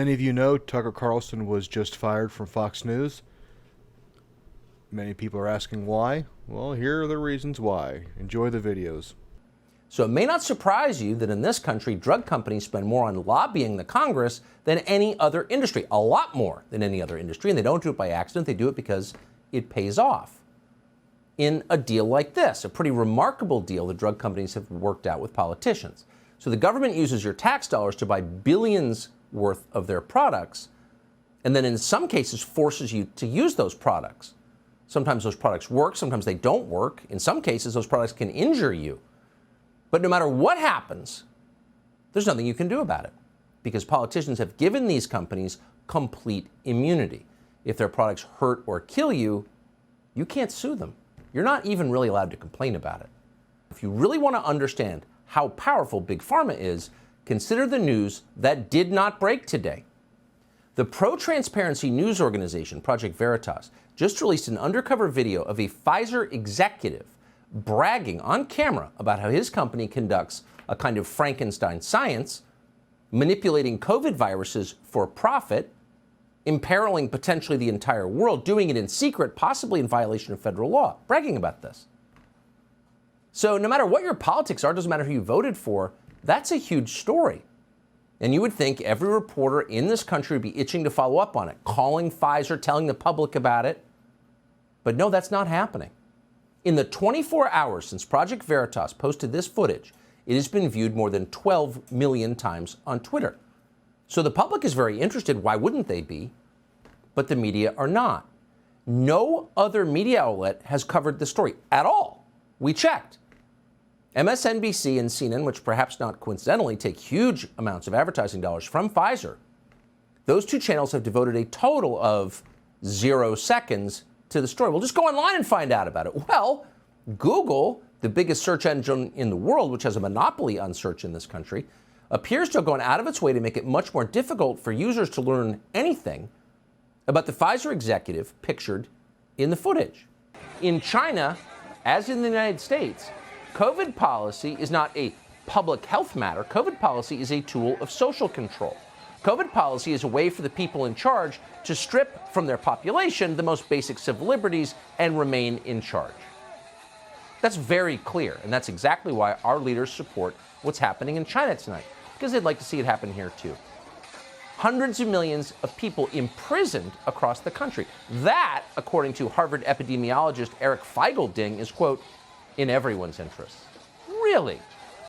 many of you know, Tucker Carlson was just fired from Fox News. Many people are asking why. Well, here are the reasons why. Enjoy the videos. So it may not surprise you that in this country, drug companies spend more on lobbying the Congress than any other industry, a lot more than any other industry. And they don't do it by accident. They do it because it pays off. In a deal like this, a pretty remarkable deal the drug companies have worked out with politicians. So the government uses your tax dollars to buy billions worth of their products, and then in some cases forces you to use those products. Sometimes those products work, sometimes they don't work. In some cases, those products can injure you. But no matter what happens, there's nothing you can do about it because politicians have given these companies complete immunity. If their products hurt or kill you, you can't sue them. You're not even really allowed to complain about it. If you really want to understand how powerful Big Pharma is, consider the news that did not break today. The pro-transparency news organization, Project Veritas, just released an undercover video of a Pfizer executive bragging on camera about how his company conducts a kind of Frankenstein science, manipulating COVID viruses for profit, imperiling potentially the entire world, doing it in secret, possibly in violation of federal law, bragging about this. So no matter what your politics are, doesn't matter who you voted for, that's a huge story. And you would think every reporter in this country would be itching to follow up on it, calling Pfizer, telling the public about it. But no, that's not happening. In the 24 hours since Project Veritas posted this footage, it has been viewed more than 12 million times on Twitter. So the public is very interested. Why wouldn't they be? But the media are not. No other media outlet has covered the story at all. We checked. MSNBC and CNN, which perhaps not coincidentally take huge amounts of advertising dollars from Pfizer, those two channels have devoted a total of 0 seconds to the story. We'll just go online and find out about it. Well, Google, the biggest search engine in the world, which has a monopoly on search in this country, appears to have gone out of its way to make it much more difficult for users to learn anything about the Pfizer executive pictured in the footage. In China, as in the United States, COVID policy is not a public health matter. COVID policy is a tool of social control. COVID policy is a way for the people in charge to strip from their population the most basic civil liberties and remain in charge. That's very clear, and that's exactly why our leaders support what's happening in China tonight, because they'd like to see it happen here too. Hundreds of millions of people imprisoned across the country. That, according to Harvard epidemiologist Eric Feigelding, is, quote, in everyone's interest. Really?